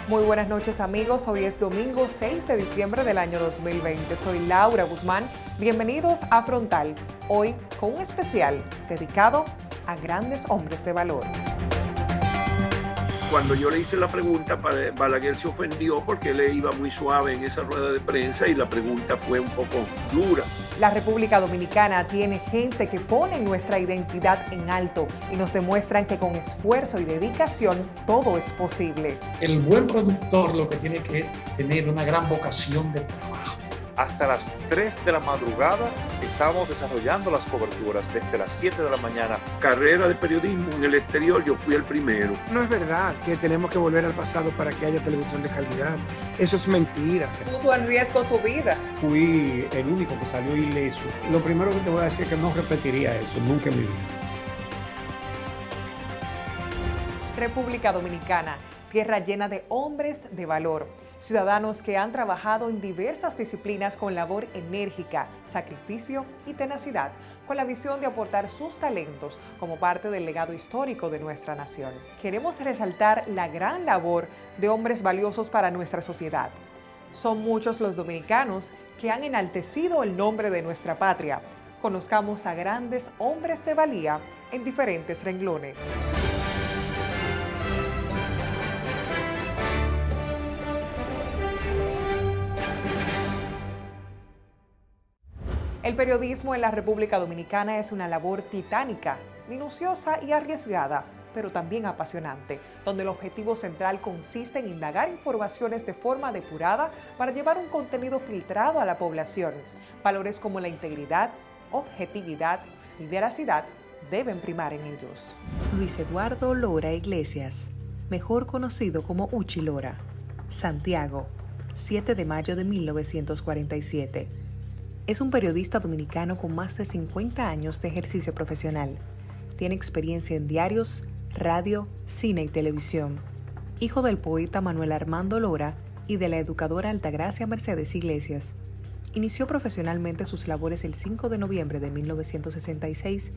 Muy buenas noches amigos, hoy es domingo 6 de diciembre del año 2020. Soy Laura Guzmán, bienvenidos a Frontal, hoy con un especial dedicado a grandes hombres de valor. Cuando yo le hice la pregunta, Balaguer se ofendió porque él iba muy suave en esa rueda de prensa y la pregunta fue un poco dura. La República Dominicana tiene gente que pone nuestra identidad en alto y nos demuestran que con esfuerzo y dedicación todo es posible. El buen productor lo que tiene que tener una gran vocación de trabajo. Hasta las 3 de la madrugada estamos desarrollando las coberturas desde las 7 de la mañana. Carrera de periodismo en el exterior, yo fui el primero. No es verdad que tenemos que volver al pasado para que haya televisión de calidad. Eso es mentira. Puso en riesgo su vida. Fui el único que salió ileso. Lo primero que te voy a decir es que no repetiría eso nunca en mi vida. República Dominicana, tierra llena de hombres de valor. Ciudadanos que han trabajado en diversas disciplinas con labor enérgica, sacrificio y tenacidad, con la visión de aportar sus talentos como parte del legado histórico de nuestra nación. Queremos resaltar la gran labor de hombres valiosos para nuestra sociedad. Son muchos los dominicanos que han enaltecido el nombre de nuestra patria. Conozcamos a grandes hombres de valía en diferentes renglones. El periodismo en la República Dominicana es una labor titánica, minuciosa y arriesgada, pero también apasionante, donde el objetivo central consiste en indagar informaciones de forma depurada para llevar un contenido filtrado a la población. Valores como la integridad, objetividad y veracidad deben primar en ellos. Luis Eduardo Lora Iglesias, mejor conocido como Uchi Lora, Santiago, 7 de mayo de 1947. Es un periodista dominicano con más de 50 años de ejercicio profesional. Tiene experiencia en diarios, radio, cine y televisión. Hijo del poeta Manuel Armando Lora y de la educadora Altagracia Mercedes Iglesias. Inició profesionalmente sus labores el 5 de noviembre de 1966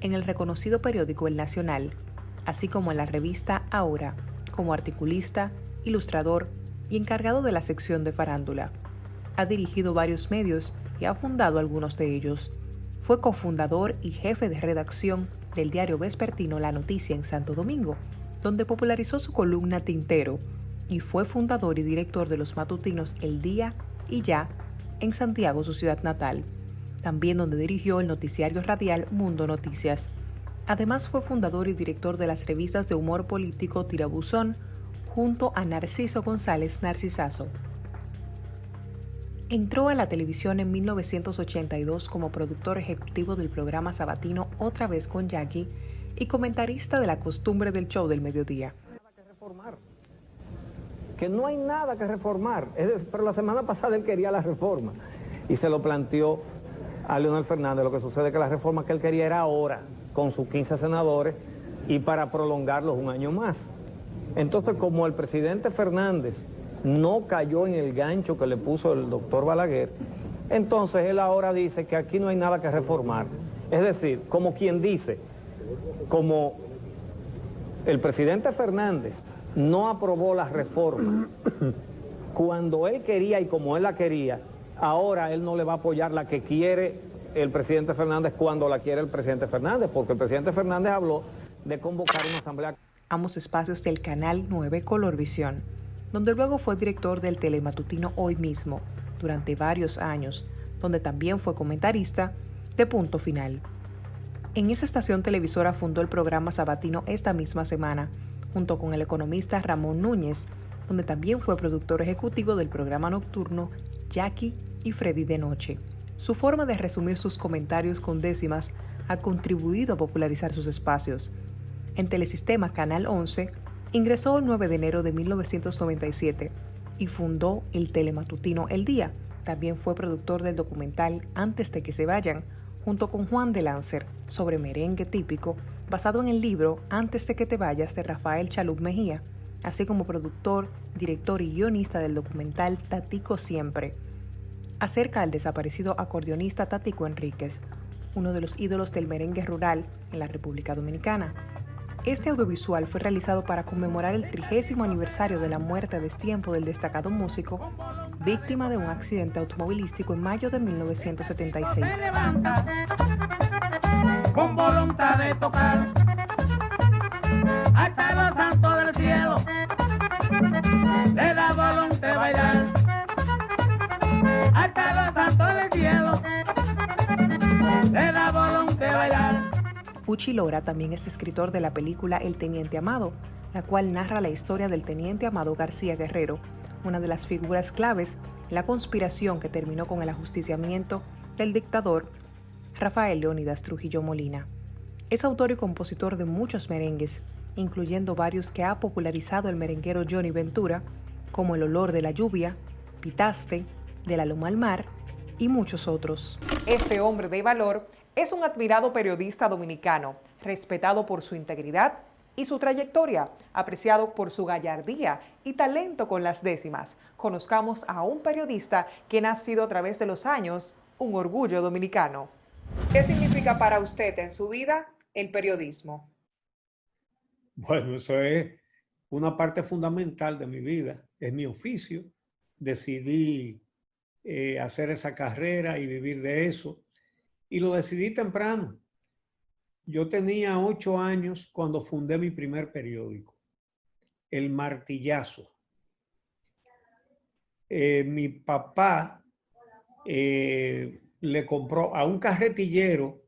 en el reconocido periódico El Nacional, así como en la revista Ahora, como articulista, ilustrador y encargado de la sección de farándula. Ha dirigido varios medios y ha fundado algunos de ellos. Fue cofundador y jefe de redacción del diario vespertino La Noticia en Santo Domingo, donde popularizó su columna Tintero, y fue fundador y director de los matutinos El Día y Ya en Santiago, su ciudad natal, también donde dirigió el noticiario radial Mundo Noticias. Además fue fundador y director de las revistas de humor político Tirabuzón, junto a Narciso González Narcisazo. Entró a la televisión en 1982 como productor ejecutivo del programa sabatino Otra Vez con Jackie y comentarista de La Costumbre del Show del Mediodía. Que no hay nada que reformar, pero la semana pasada él quería la reforma y se lo planteó a Leonel Fernández. Lo que sucede es que la reforma que él quería era ahora, con sus 15 senadores y para prolongarlos un año más. Entonces, como el presidente Fernández no cayó en el gancho que le puso el doctor Balaguer, entonces él ahora dice que aquí no hay nada que reformar. Es decir, como quien dice, como el presidente Fernández no aprobó la reforma cuando él quería y como él la quería, ahora él no le va a apoyar la que quiere el presidente Fernández cuando la quiere el presidente Fernández, porque el presidente Fernández habló de convocar una asamblea. Ambos espacios del Canal 9 Colorvisión, donde luego fue director del telematutino Hoy Mismo durante varios años, donde también fue comentarista de Punto Final. En esa estación televisora fundó el programa sabatino Esta Misma Semana, junto con el economista Ramón Núñez, donde también fue productor ejecutivo del programa nocturno Jackie y Freddy de Noche. Su forma de resumir sus comentarios con décimas ha contribuido a popularizar sus espacios. En Telesistema Canal 11, ingresó el 9 de enero de 1997 y fundó el telematutino El Día. También fue productor del documental Antes de que se vayan, junto con Juan de Lancer, sobre merengue típico, basado en el libro Antes de que te vayas de Rafael Chalup Mejía, así como productor, director y guionista del documental Tatico Siempre, acerca del desaparecido acordeonista Tatico Enríquez, uno de los ídolos del merengue rural en la República Dominicana. Este audiovisual fue realizado para conmemorar el 30º aniversario de la muerte a destiempo del destacado músico, víctima de un accidente automovilístico en mayo de 1976. Con voluntad de tocar hasta los santos del cielo, le da voluntad de bailar hasta los santos del cielo, le da voluntad de bailar. Puchi Lora también es escritor de la película El Teniente Amado, la cual narra la historia del Teniente Amado García Guerrero, una de las figuras claves en la conspiración que terminó con el ajusticiamiento del dictador Rafael Leónidas Trujillo Molina. Es autor y compositor de muchos merengues, incluyendo varios que ha popularizado el merenguero Johnny Ventura, como El olor de la lluvia, Pitaste, De la loma al mar y muchos otros. Este hombre de valor es un admirado periodista dominicano, respetado por su integridad y su trayectoria, apreciado por su gallardía y talento con las décimas. Conozcamos a un periodista quien ha sido a través de los años un orgullo dominicano. ¿Qué significa para usted en su vida el periodismo? Bueno, eso es una parte fundamental de mi vida, es mi oficio. Decidí hacer esa carrera y vivir de eso, y lo decidí temprano. Yo tenía 8 años cuando fundé mi primer periódico, El Martillazo. Mi papá le compró a un carretillero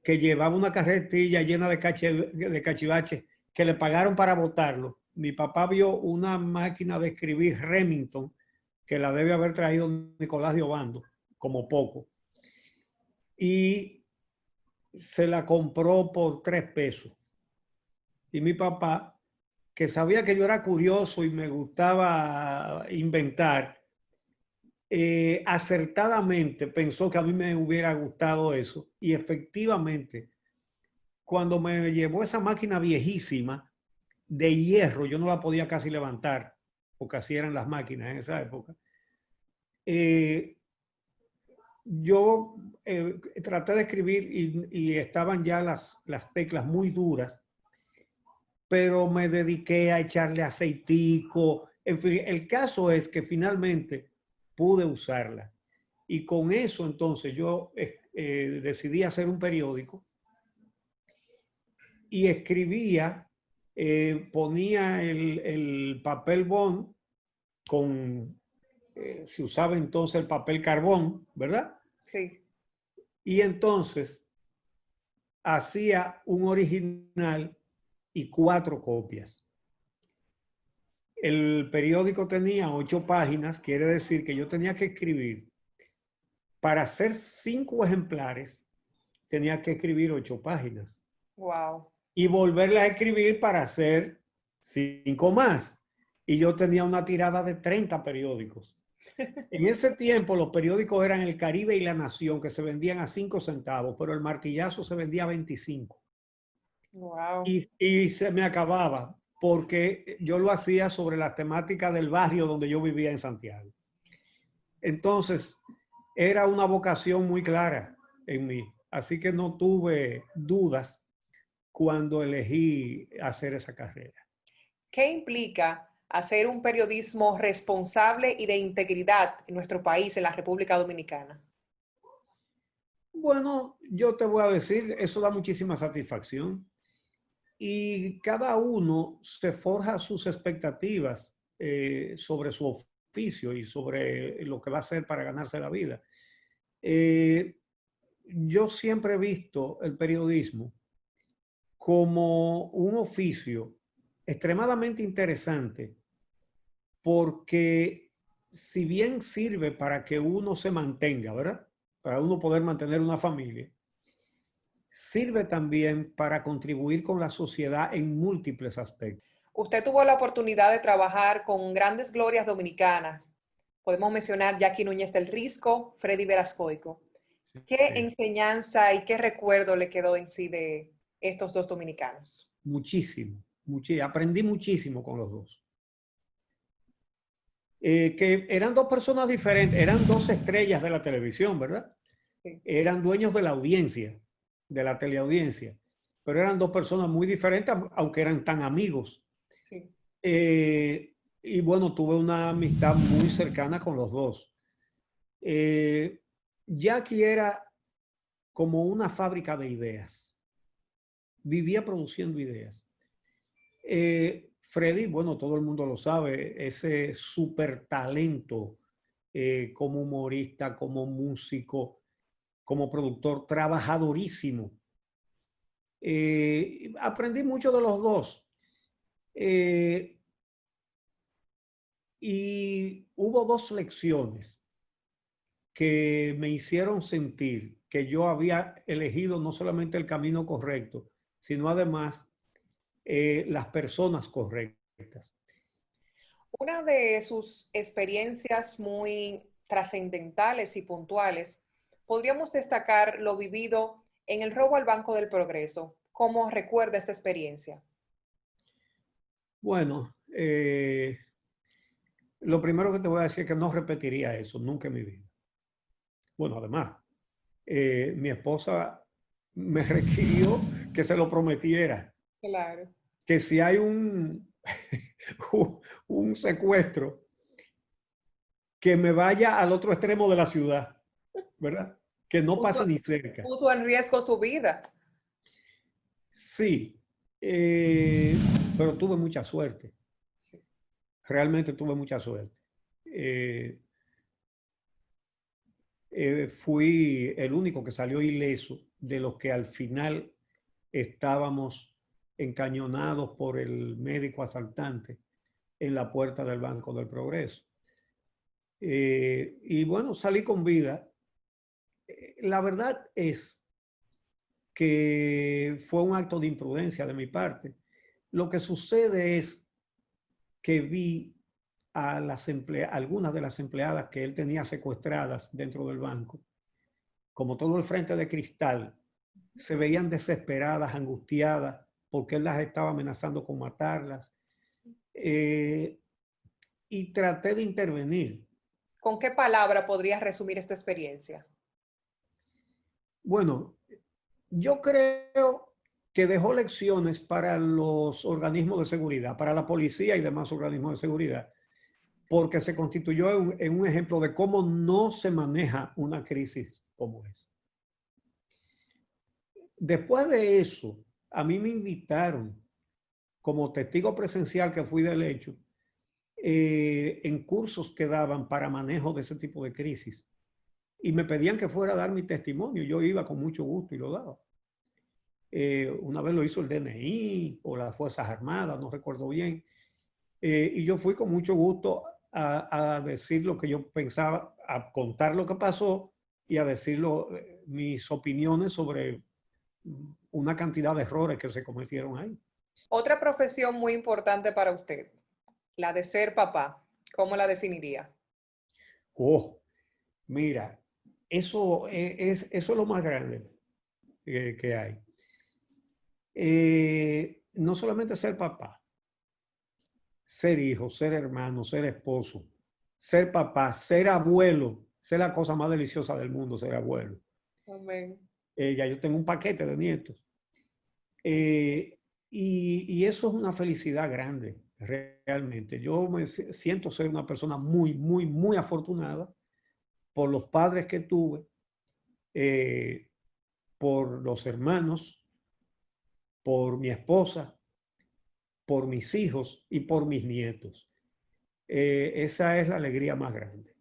que llevaba una carretilla llena de cachivaches que le pagaron para botarlo. Mi papá vio una máquina de escribir Remington que la debe haber traído Nicolás de Obando, como poco. Y se la compró por 3 pesos. Y mi papá, que sabía que yo era curioso y me gustaba inventar, acertadamente pensó que a mí me hubiera gustado eso. Y efectivamente, cuando me llevó esa máquina viejísima de hierro, yo no la podía casi levantar, porque así eran las máquinas en esa época. Yo traté de escribir y estaban ya las teclas muy duras, pero me dediqué a echarle aceitico. En fin, el caso es que finalmente pude usarla. Y con eso entonces yo decidí hacer un periódico y escribía, ponía el papel bond con, se usaba entonces el papel carbón, ¿verdad? Sí. Y entonces hacía un original y 4 copias. El periódico tenía 8 páginas, quiere decir que yo tenía que escribir, para hacer 5 ejemplares, tenía que escribir 8 páginas. Wow. Y volverla a escribir para hacer 5 más. Y yo tenía una tirada de 30 periódicos. En ese tiempo los periódicos eran El Caribe y La Nación, que se vendían a 5 centavos, pero El Martillazo se vendía a 25. Wow. Y se me acababa, porque yo lo hacía sobre las temáticas del barrio donde yo vivía en Santiago. Entonces, era una vocación muy clara en mí. Así que no tuve dudas cuando elegí hacer esa carrera. ¿Qué implica hacer un periodismo responsable y de integridad en nuestro país, en la República Dominicana? Bueno, yo te voy a decir, eso da muchísima satisfacción. Y cada uno se forja sus expectativas sobre su oficio y sobre lo que va a hacer para ganarse la vida. Yo siempre he visto el periodismo como un oficio extremadamente interesante, porque si bien sirve para que uno se mantenga, ¿verdad? Para uno poder mantener una familia, sirve también para contribuir con la sociedad en múltiples aspectos. Usted tuvo la oportunidad de trabajar con grandes glorias dominicanas. Podemos mencionar Jackie Núñez del Risco, Freddy Verascoico. ¿Qué enseñanza y qué recuerdo le quedó en sí de estos dos dominicanos? Muchísimo. Aprendí muchísimo con los dos. Que eran 2 personas diferentes, eran 2 estrellas de la televisión, ¿verdad? Sí. Eran dueños de la audiencia, de la teleaudiencia. pero eran dos personas muy diferentes, aunque eran tan amigos. Sí. Y bueno, tuve una amistad muy cercana con los dos. Jackie era como una fábrica de ideas. Vivía produciendo ideas. Freddy, bueno, todo el mundo lo sabe, ese súper talento como humorista, como músico, como productor, trabajadorísimo. Aprendí mucho de los dos. Y hubo dos lecciones que me hicieron sentir que yo había elegido no solamente el camino correcto, sino además las personas correctas. Una de sus experiencias muy trascendentales y puntuales, podríamos destacar lo vivido en el robo al Banco del Progreso. ¿Cómo recuerda esta experiencia? Bueno, lo primero que te voy a decir es que no repetiría eso nunca en mi vida. Bueno, además, mi esposa me requirió que se lo prometiera. Claro. Que si hay un secuestro, que me vaya al otro extremo de la ciudad, ¿verdad? Que no pase ni cerca. Puso en riesgo su vida. Sí, pero tuve mucha suerte. Sí. Realmente tuve mucha suerte. Fui el único que salió ileso de los que al final estábamos encañonados por el médico asaltante en la puerta del Banco del Progreso. Y bueno, salí con vida. La verdad es que fue un acto de imprudencia de mi parte. Lo que sucede es que vi a algunas de las empleadas que él tenía secuestradas dentro del banco, como todo el frente de cristal, se veían desesperadas, angustiadas, porque él las estaba amenazando con matarlas. Y traté de intervenir. ¿Con qué palabra podrías resumir esta experiencia? Bueno, yo creo que dejó lecciones para los organismos de seguridad, para la policía y demás organismos de seguridad, porque se constituyó en un ejemplo de cómo no se maneja una crisis como esa. Después de eso, a mí me invitaron como testigo presencial que fui del hecho en cursos que daban para manejo de ese tipo de crisis. Y me pedían que fuera a dar mi testimonio. Yo iba con mucho gusto y lo daba. Una vez lo hizo el DNI o las Fuerzas Armadas, no recuerdo bien. Y yo fui con mucho gusto a decir lo que yo pensaba, a contar lo que pasó y a decir mis opiniones sobre una cantidad de errores que se cometieron ahí. Otra profesión muy importante para usted, la de ser papá. ¿Cómo la definiría? Oh, mira, eso es lo más grande que hay. No solamente ser papá, ser hijo, ser hermano, ser esposo, ser papá, ser abuelo, ser la cosa más deliciosa del mundo, ser abuelo. Amén. Ya yo tengo un paquete de nietos. Y eso es una felicidad grande, realmente. Yo me siento ser una persona muy, muy, muy afortunada por los padres que tuve, por los hermanos, por mi esposa, por mis hijos y por mis nietos. Esa es la alegría más grande.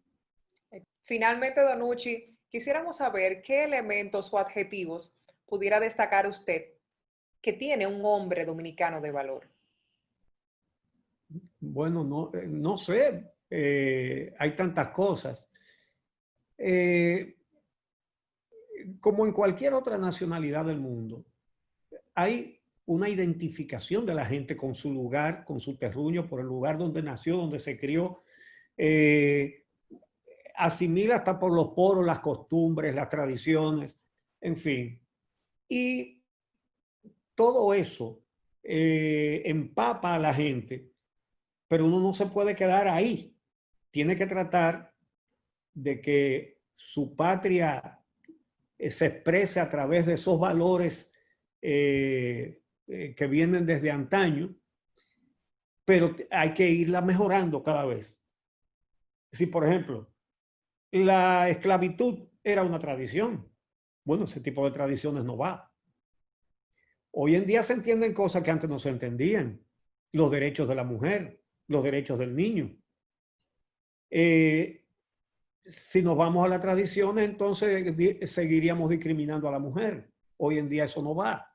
Finalmente, Donucci, quisiéramos saber qué elementos o adjetivos pudiera destacar usted que tiene un hombre dominicano de valor. Bueno, no sé, hay tantas cosas. Como en cualquier otra nacionalidad del mundo, hay una identificación de la gente con su lugar, con su terruño, por el lugar donde nació, donde se crió. Asimila hasta por los poros las costumbres, las tradiciones, en fin. Y todo eso empapa a la gente, pero uno no se puede quedar ahí. Tiene que tratar de que su patria se exprese a través de esos valores que vienen desde antaño, pero hay que irla mejorando cada vez. Si, por ejemplo, la esclavitud era una tradición, bueno, ese tipo de tradiciones no va. Hoy en día se entienden cosas que antes no se entendían. Los derechos de la mujer, los derechos del niño. Si nos vamos a las tradiciones, entonces seguiríamos discriminando a la mujer. Hoy en día eso no va.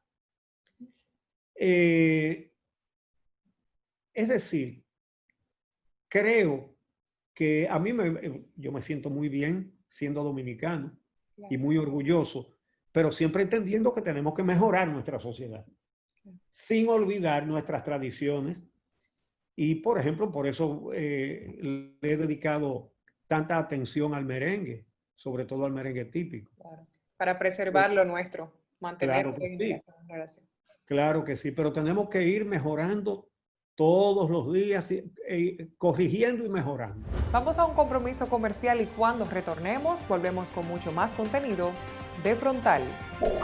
Es decir, creo que a mí yo me siento muy bien siendo dominicano y muy orgulloso, pero siempre entendiendo que tenemos que mejorar nuestra sociedad sin olvidar nuestras tradiciones. Y, por ejemplo, por eso le he dedicado tanta atención al merengue, sobre todo al merengue típico. Claro. Para preservar lo nuestro, mantenerlo Claro que en sí. esta relación. Claro que sí, pero tenemos que ir mejorando todos los días, corrigiendo y mejorando. Vamos a un compromiso comercial y cuando retornemos volvemos con mucho más contenido de Frontal.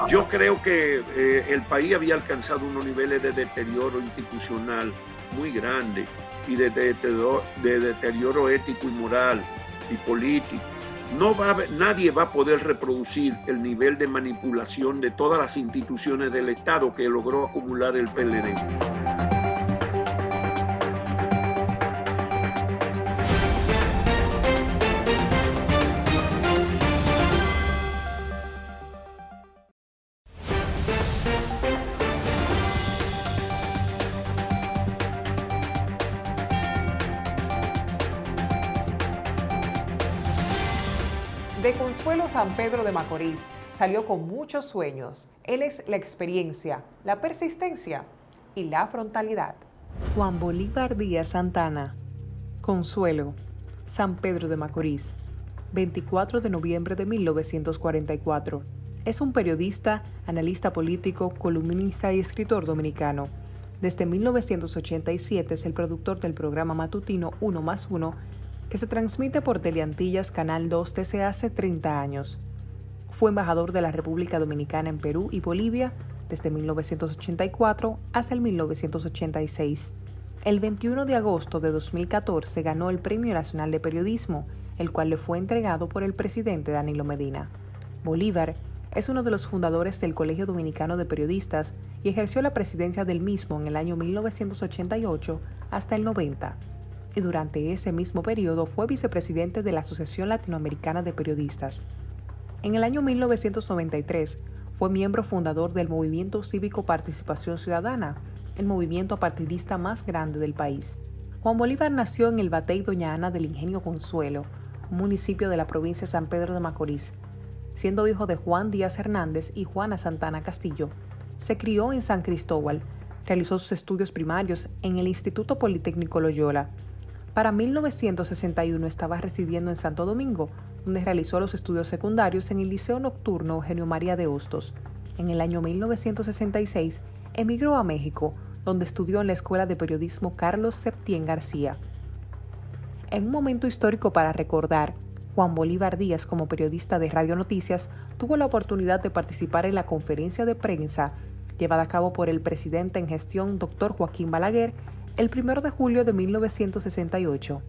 Yo creo que el país había alcanzado unos niveles de deterioro institucional muy grandes y de deterioro ético y moral y político. Nadie va a poder reproducir el nivel de manipulación de todas las instituciones del Estado que logró acumular el PLD. De Consuelo San Pedro de Macorís salió con muchos sueños. Él es la experiencia, la persistencia y la frontalidad. Juan Bolívar Díaz Santana. Consuelo, San Pedro de Macorís, 24 de noviembre de 1944. Es un periodista, analista político, columnista y escritor dominicano. Desde 1987 es el productor del programa matutino 1+1, que se transmite por Teleantillas Canal 2 desde hace 30 años. Fue embajador de la República Dominicana en Perú y Bolivia desde 1984 hasta el 1986. El 21 de agosto de 2014 ganó el Premio Nacional de Periodismo, el cual le fue entregado por el presidente Danilo Medina. Bolívar es uno de los fundadores del Colegio Dominicano de Periodistas y ejerció la presidencia del mismo en el año 1988 hasta el 90. Y durante ese mismo periodo fue vicepresidente de la Asociación Latinoamericana de Periodistas. En el año 1993 fue miembro fundador del Movimiento Cívico Participación Ciudadana, el movimiento apartidista más grande del país. Juan Bolívar nació en el Batey Doña Ana del Ingenio Consuelo, un municipio de la provincia de San Pedro de Macorís. Siendo hijo de Juan Díaz Hernández y Juana Santana Castillo, se crió en San Cristóbal, realizó sus estudios primarios en el Instituto Politécnico Loyola. Para 1961 estaba residiendo en Santo Domingo, donde realizó los estudios secundarios en el Liceo Nocturno Eugenio María de Hostos. En el año 1966 emigró a México, donde estudió en la Escuela de Periodismo Carlos Septién García. En un momento histórico para recordar, Juan Bolívar Díaz, como periodista de Radio Noticias, tuvo la oportunidad de participar en la conferencia de prensa llevada a cabo por el presidente en gestión, Dr. Joaquín Balaguer, el 1 de julio de 1968.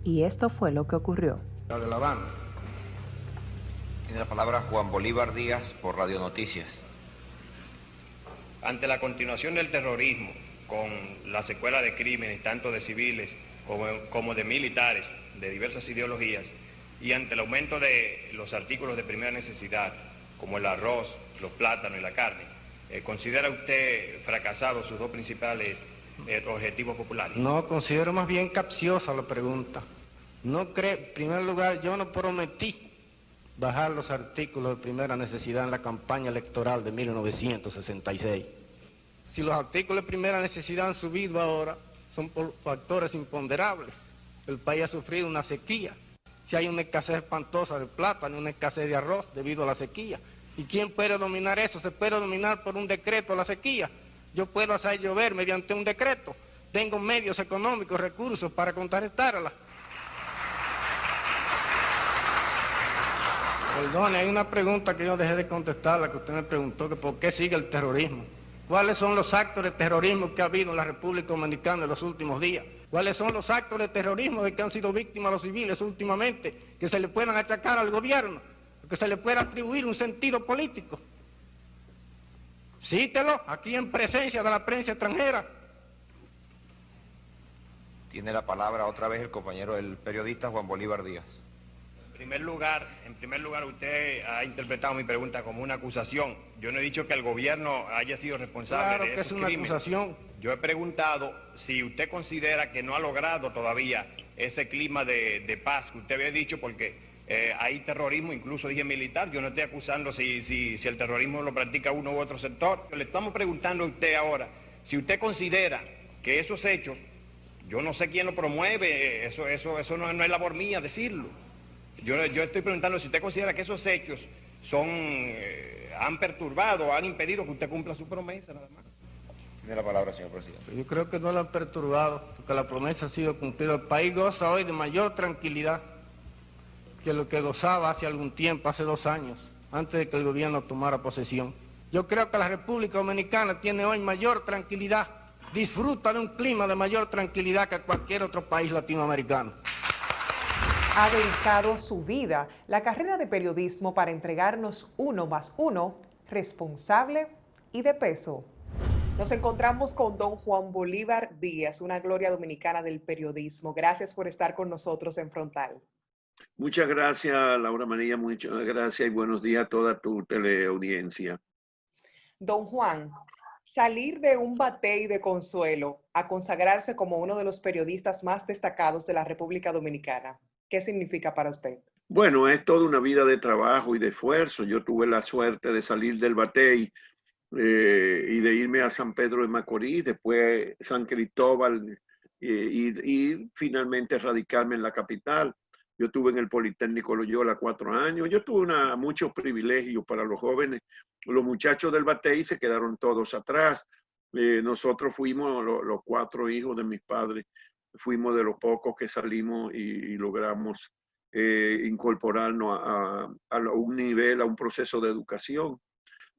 Y esto fue lo que ocurrió. De La Habana. Tiene la palabra Juan Bolívar Díaz por Radio Noticias. Ante la continuación del terrorismo, con la secuela de crímenes, tanto de civiles como de militares, de diversas ideologías, y ante el aumento de los artículos de primera necesidad, como el arroz, los plátanos y la carne, ¿considera usted fracasados sus dos principales objetivos populares? No, considero más bien capciosa la pregunta. No creo, en primer lugar, yo no prometí bajar los artículos de primera necesidad en la campaña electoral de 1966. Si los artículos de primera necesidad han subido ahora, son por factores imponderables. El país ha sufrido una sequía. Si hay una escasez espantosa de plátano, una escasez de arroz debido a la sequía. ¿Y quién puede dominar eso? Se puede dominar por un decreto la sequía. Yo puedo hacer llover mediante un decreto. Tengo medios económicos, recursos para contrarrestarla. Perdone, hay una pregunta que yo dejé de contestar, la que usted me preguntó, que por qué sigue el terrorismo. ¿Cuáles son los actos de terrorismo que ha habido en la República Dominicana en los últimos días? ¿Cuáles son los actos de terrorismo de que han sido víctimas los civiles últimamente, que se le puedan achacar al gobierno, que se le pueda atribuir un sentido político? Cítelo aquí en presencia de la prensa extranjera. Tiene la palabra otra vez el compañero, el periodista Juan Bolívar Díaz. En primer lugar, usted ha interpretado mi pregunta como una acusación. Yo no he dicho que el gobierno haya sido responsable de esos crímenes. Acusación. Yo he preguntado si usted considera que no ha logrado todavía ese clima de paz que usted había dicho, porque hay terrorismo, incluso dije militar. Yo no estoy acusando si el terrorismo lo practica uno u otro sector. Le estamos preguntando a usted ahora si usted considera que esos hechos, yo no sé quién lo promueve, eso no es labor mía decirlo. Yo estoy preguntando si usted considera que esos hechos han perturbado, han impedido que usted cumpla su promesa, nada más. Tiene la palabra, señor presidente. Yo creo que no lo han perturbado, porque la promesa ha sido cumplida. El país goza hoy de mayor tranquilidad que lo que gozaba hace algún tiempo, hace 2 años, antes de que el gobierno tomara posesión. Yo creo que la República Dominicana tiene hoy mayor tranquilidad, disfruta de un clima de mayor tranquilidad que cualquier otro país latinoamericano. Ha dedicado su vida, la carrera de periodismo, para entregarnos 1 más 1, responsable y de peso. Nos encontramos con don Juan Bolívar Díaz, una gloria dominicana del periodismo. Gracias por estar con nosotros en Frontal. Muchas gracias, Laura María, muchas gracias y buenos días a toda tu teleaudiencia. Don Juan, salir de un batey de Consuelo a consagrarse como uno de los periodistas más destacados de la República Dominicana, ¿qué significa para usted? Bueno, es toda una vida de trabajo y de esfuerzo. Yo tuve la suerte de salir del batey y de irme a San Pedro de Macorís, después San Cristóbal y finalmente radicarme en la capital. Yo estuve en el Politécnico Loyola 4 años. Yo tuve muchos privilegios para los jóvenes. Los muchachos del batey se quedaron todos atrás. Nosotros fuimos, los 4 hijos de mis padres, fuimos de los pocos que salimos y logramos incorporarnos a un nivel, a un proceso de educación.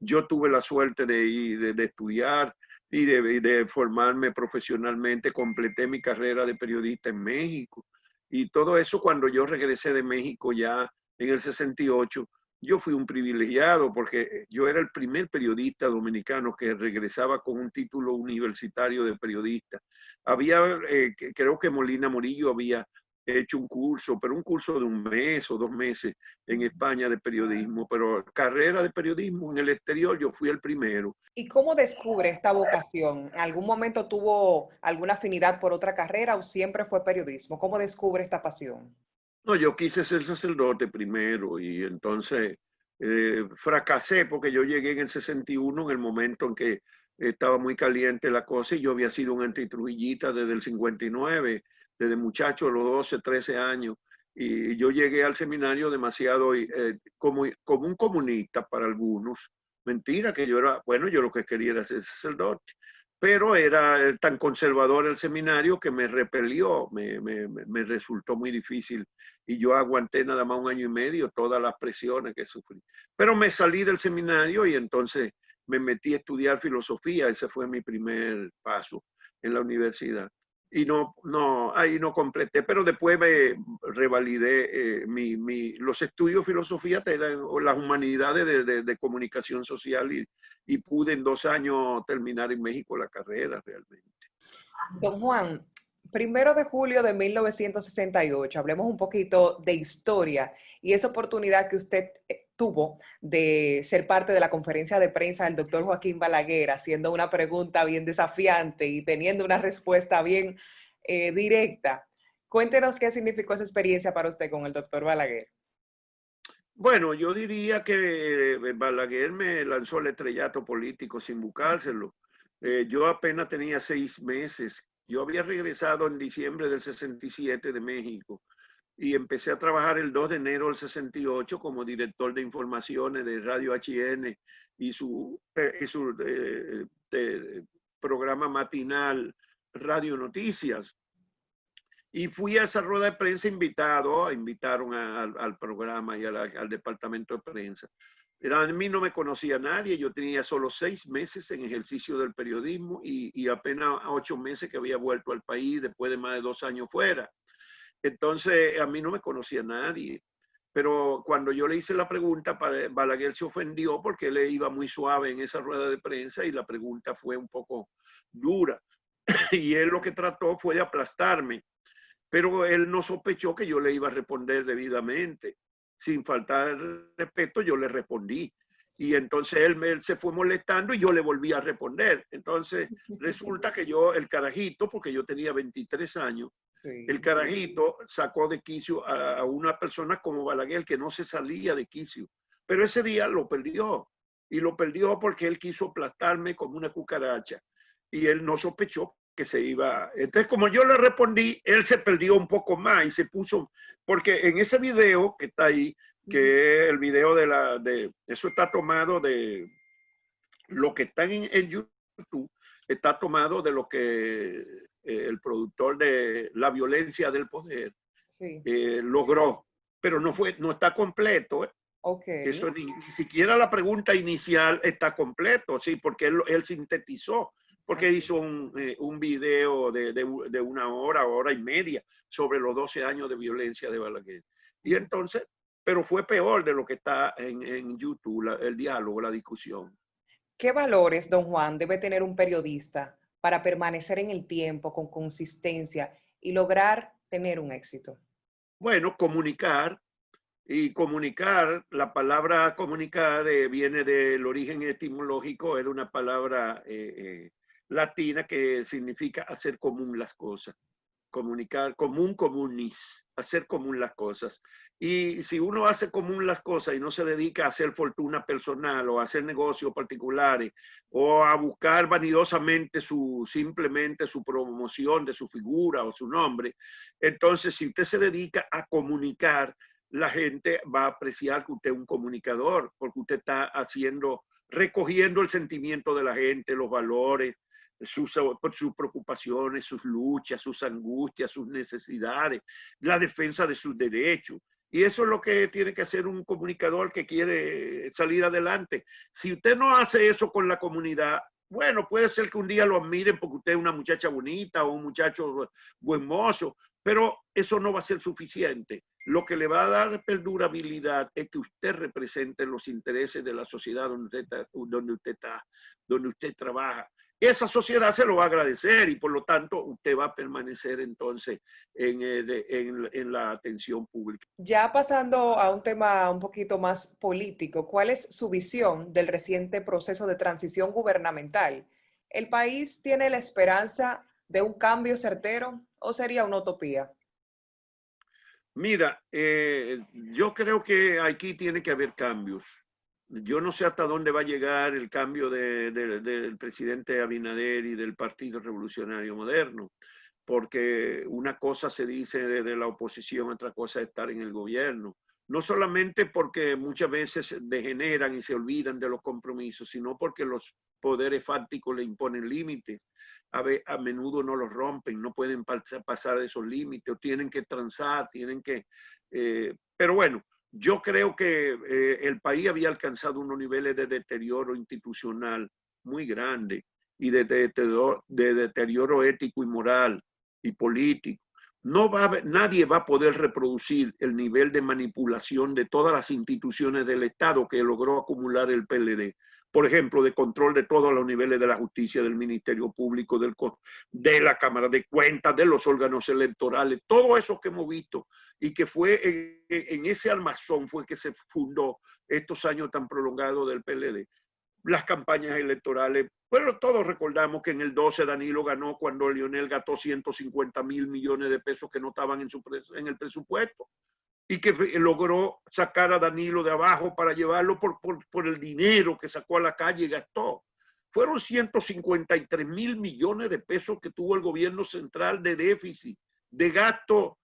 Yo tuve la suerte de estudiar y de formarme profesionalmente. Completé mi carrera de periodista en México. Y todo eso, cuando yo regresé de México ya en el 68, yo fui un privilegiado porque yo era el primer periodista dominicano que regresaba con un título universitario de periodista. Creo que Molina Morillo había hecho un curso, pero un curso de 1 mes o 2 meses en España de periodismo, pero carrera de periodismo en el exterior yo fui el primero. ¿Y cómo descubre esta vocación? ¿En algún momento tuvo alguna afinidad por otra carrera o siempre fue periodismo? ¿Cómo descubre esta pasión? No, yo quise ser sacerdote primero y entonces fracasé porque yo llegué en el 61, en el momento en que estaba muy caliente la cosa y yo había sido un antitrujillista desde el 59, desde muchacho, a los 12, 13 años. Y yo llegué al seminario demasiado como un comunista para algunos. Mentira, que yo lo que quería era ser sacerdote. Pero era tan conservador el seminario que me repelió, me resultó muy difícil. Y yo aguanté nada más 1 año y medio todas las presiones que sufrí. Pero me salí del seminario y entonces me metí a estudiar filosofía. Ese fue mi primer paso en la universidad. Y ahí no completé, pero después me revalidé los estudios de filosofía, las humanidades de comunicación social y pude en 2 años terminar en México la carrera realmente. Don Juan, 1 de julio de 1968, hablemos un poquito de historia y esa oportunidad que usted tuvo de ser parte de la conferencia de prensa del doctor Joaquín Balaguer, haciendo una pregunta bien desafiante y teniendo una respuesta bien directa. Cuéntenos qué significó esa experiencia para usted con el doctor Balaguer. Bueno, yo diría que Balaguer me lanzó el estrellato político sin buscárselo. Yo apenas tenía 6 meses. Yo había regresado en diciembre del 67 de México y empecé a trabajar el 2 de enero del 68 como director de informaciones de Radio HN y su programa matinal Radio Noticias. Y fui a esa rueda de prensa invitado, invitaron al programa y al departamento de prensa. Pero a mí no me conocía nadie, yo tenía solo 6 meses en ejercicio del periodismo y apenas 8 meses que había vuelto al país después de más de 2 años fuera. Entonces a mí no me conocía nadie. Pero cuando yo le hice la pregunta, Balaguer se ofendió porque él iba muy suave en esa rueda de prensa y la pregunta fue un poco dura. Y él lo que trató fue de aplastarme. Pero él no sospechó que yo le iba a responder debidamente. Sin faltar respeto, yo le respondí. Y entonces él se fue molestando y yo le volví a responder. Entonces resulta que yo, el carajito, porque yo tenía 23 años, sí, el carajito sacó de quicio a una persona como Balaguer que no se salía de quicio. Pero ese día lo perdió. Y lo perdió porque él quiso aplastarme como una cucaracha. Y él no sospechó que se iba. Entonces, como yo le respondí, él se perdió un poco más y se puso, porque en ese video que está ahí, que es el video eso está tomado de lo que está en YouTube, está tomado de lo que el productor de La Violencia del Poder sí, logró, pero no está completo. Okay. Eso ni siquiera la pregunta inicial está completo, sí, porque él sintetizó. Porque hizo un video de 1 hora, hora y media sobre los 12 años de violencia de Balaguer. Y entonces, pero fue peor de lo que está en YouTube, el diálogo, la discusión. ¿Qué valores, don Juan, debe tener un periodista para permanecer en el tiempo con consistencia y lograr tener un éxito? Bueno, comunicar. Y comunicar, la palabra comunicar viene del origen etimológico, es una palabra latina que significa hacer común las cosas. Comunicar, comunis, hacer común las cosas. Y si uno hace común las cosas y no se dedica a hacer fortuna personal o a hacer negocios particulares o a buscar vanidosamente simplemente su promoción de su figura o su nombre, entonces si usted se dedica a comunicar, la gente va a apreciar que usted es un comunicador, porque usted está recogiendo el sentimiento de la gente, los valores, sus preocupaciones, sus luchas, sus angustias, sus necesidades, la defensa de sus derechos. Y eso es lo que tiene que hacer un comunicador que quiere salir adelante. Si usted no hace eso con la comunidad, bueno, puede ser que un día lo admiren porque usted es una muchacha bonita o un muchacho buen mozo, pero eso no va a ser suficiente. Lo que le va a dar perdurabilidad es que usted represente los intereses de la sociedad donde usted trabaja. Esa sociedad se lo va a agradecer y por lo tanto usted va a permanecer entonces en la atención pública. Ya pasando a un tema un poquito más político, ¿cuál es su visión del reciente proceso de transición gubernamental? ¿El país tiene la esperanza de un cambio certero o sería una utopía? Mira, yo creo que aquí tiene que haber cambios. Yo no sé hasta dónde va a llegar el cambio del presidente Abinader y del Partido Revolucionario Moderno, porque una cosa se dice desde la oposición, otra cosa es estar en el gobierno. No solamente porque muchas veces degeneran y se olvidan de los compromisos, sino porque los poderes fácticos le imponen límites. A menudo no los rompen, no pueden pasar esos límites, o tienen que transar, pero bueno, yo creo que el país había alcanzado unos niveles de deterioro institucional muy grandes y de deterioro ético y moral y político. Nadie va a poder reproducir el nivel de manipulación de todas las instituciones del Estado que logró acumular el PLD. Por ejemplo, de control de todos los niveles de la justicia, del Ministerio Público, de la Cámara de Cuentas, de los órganos electorales, todo eso que hemos visto y que fue en ese armazón fue que se fundó estos años tan prolongados del PLD. Las campañas electorales, bueno, todos recordamos que en el 12 Danilo ganó cuando Leonel gastó 150.000 millones de pesos que no estaban en el presupuesto y que logró sacar a Danilo de abajo para llevarlo por el dinero que sacó a la calle y gastó. Fueron 153.000 millones de pesos que tuvo el gobierno central de déficit, de gasto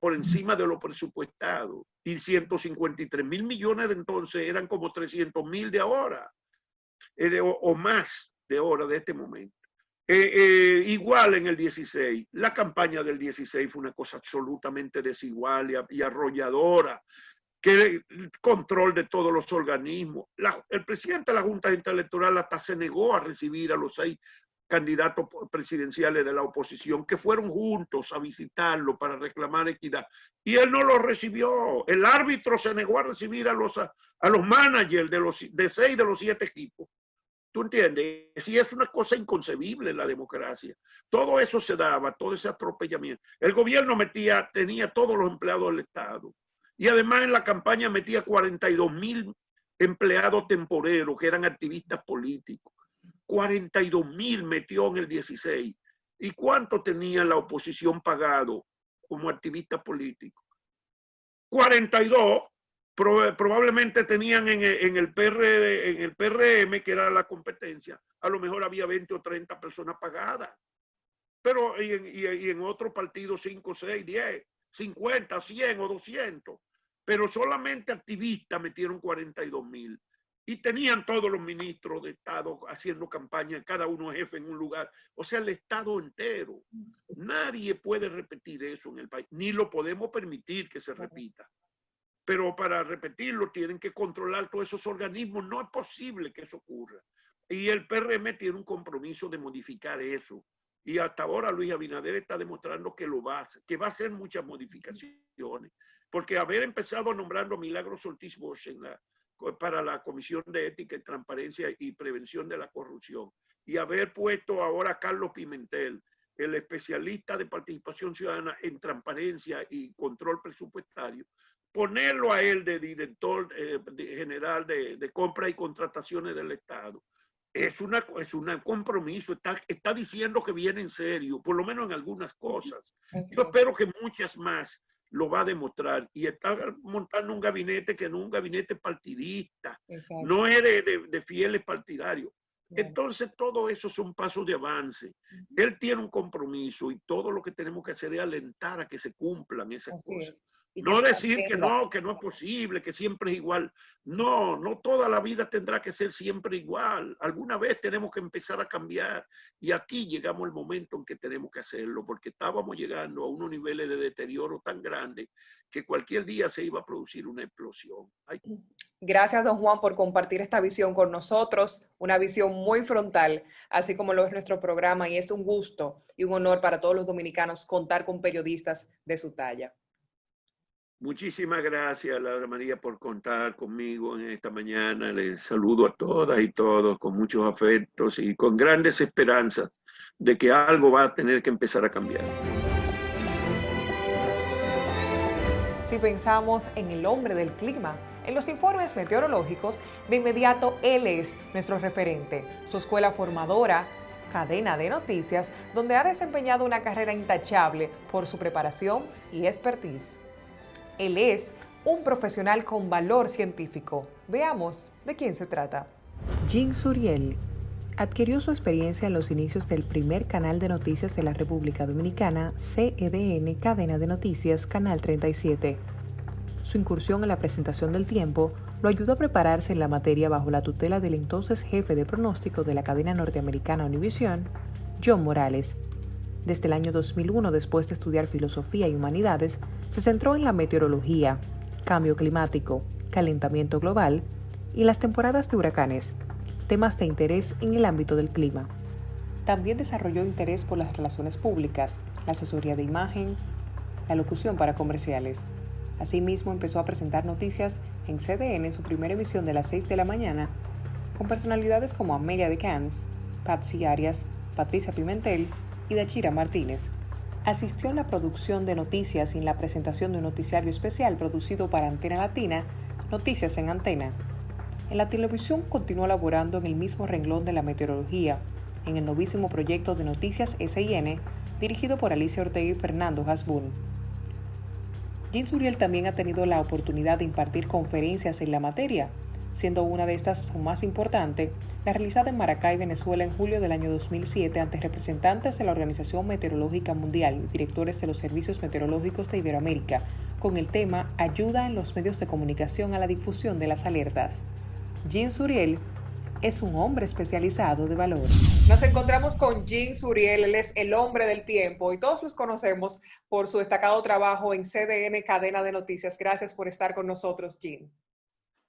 por encima de lo presupuestado. Y 153.000 millones de entonces eran como 300.000 de ahora, o más de ahora, de este momento. Igual en el 16, la campaña del 16 fue una cosa absolutamente desigual y arrolladora, que el control de todos los organismos. El presidente de la Junta Electoral hasta se negó a recibir a los 6 candidatos presidenciales de la oposición que fueron juntos a visitarlo para reclamar equidad. Y él no lo recibió. El árbitro se negó a recibir a los managers de 6 de los 7 equipos. ¿Tú entiendes? Sí, es una cosa inconcebible en la democracia. Todo eso se daba, todo ese atropellamiento. El gobierno tenía todos los empleados del Estado. Y además en la campaña metía 42,000 empleados temporeros que eran activistas políticos. 42,000 metió en el 16. ¿Y cuánto tenía la oposición pagado como activista político? 42. Probablemente tenían en el PRM, que era la competencia, a lo mejor había 20 o 30 personas pagadas. Pero y en otro partido 5, 6, 10, 50, 100 o 200. Pero solamente activistas metieron 42,000. Y tenían todos los ministros de Estado haciendo campaña, cada uno jefe en un lugar. O sea, el Estado entero. Nadie puede repetir eso en el país, ni lo podemos permitir que se repita. Pero para repetirlo tienen que controlar todos esos organismos. No es posible que eso ocurra. Y el PRM tiene un compromiso de modificar eso. Y hasta ahora Luis Abinader está demostrando que lo va a hacer, que va a hacer muchas modificaciones. Porque haber empezado nombrando a Milagros Ortiz Bosch para la Comisión de Ética y Transparencia y Prevención de la Corrupción, y haber puesto ahora a Carlos Pimentel, el especialista de participación ciudadana en transparencia y control presupuestario, ponerlo a él de director general de compra y contrataciones del Estado, es un compromiso, está diciendo que viene en serio, por lo menos en algunas cosas. Yo espero que muchas más lo va a demostrar, y está montando un gabinete que no es un gabinete partidista. Exacto. No es de fieles partidarios. Entonces todo eso son pasos de avance. Él tiene un compromiso y todo lo que tenemos que hacer es alentar a que se cumplan esas cosas. No decir que no es posible, que siempre es igual. No toda la vida tendrá que ser siempre igual. Alguna vez tenemos que empezar a cambiar, y aquí llegamos al momento en que tenemos que hacerlo, porque estábamos llegando a unos niveles de deterioro tan grandes que cualquier día se iba a producir una explosión. Gracias, don Juan, por compartir esta visión con nosotros, una visión muy frontal, así como lo es nuestro programa, y es un gusto y un honor para todos los dominicanos contar con periodistas de su talla. Muchísimas gracias, Laura María, por contar conmigo en esta mañana. Les saludo a todas y todos con muchos afectos y con grandes esperanzas de que algo va a tener que empezar a cambiar. Si pensamos en el hombre del clima, en los informes meteorológicos, de inmediato él es nuestro referente. Su escuela formadora, Cadena de Noticias, donde ha desempeñado una carrera intachable por su preparación y expertise. Él es un profesional con valor científico. Veamos de quién se trata. Jean Suriel adquirió su experiencia en los inicios del primer canal de noticias de la República Dominicana, CEDN, Cadena de Noticias, Canal 37. Su incursión en la presentación del tiempo lo ayudó a prepararse en la materia bajo la tutela del entonces jefe de pronóstico de la cadena norteamericana Univision, John Morales. Desde el año 2001, después de estudiar filosofía y humanidades, se centró en la meteorología, cambio climático, calentamiento global y las temporadas de huracanes, temas de interés en el ámbito del clima. También desarrolló interés por las relaciones públicas, la asesoría de imagen, la locución para comerciales. Asimismo, empezó a presentar noticias en CDN en su primera emisión de las 6 de la mañana, con personalidades como Amelia de Camps, Patsy Arias, Patricia Pimentel y Dachira Martínez. Asistió en la producción de noticias y en la presentación de un noticiario especial producido para Antena Latina, Noticias en Antena. En la televisión continuó laborando en el mismo renglón de la meteorología, en el novísimo proyecto de Noticias SIN, dirigido por Alicia Ortega y Fernando Hasbún. Jean Suriel también ha tenido la oportunidad de impartir conferencias en la materia, siendo una de estas su más importante, la realizada en Maracay, Venezuela, en julio del año 2007 ante representantes de la Organización Meteorológica Mundial y directores de los servicios meteorológicos de Iberoamérica, con el tema Ayuda en los medios de comunicación a la difusión de las alertas. Jean Suriel es un hombre especializado de valor. Nos encontramos con Jean Suriel, él es el hombre del tiempo y todos los conocemos por su destacado trabajo en CDN Cadena de Noticias. Gracias por estar con nosotros, Jean.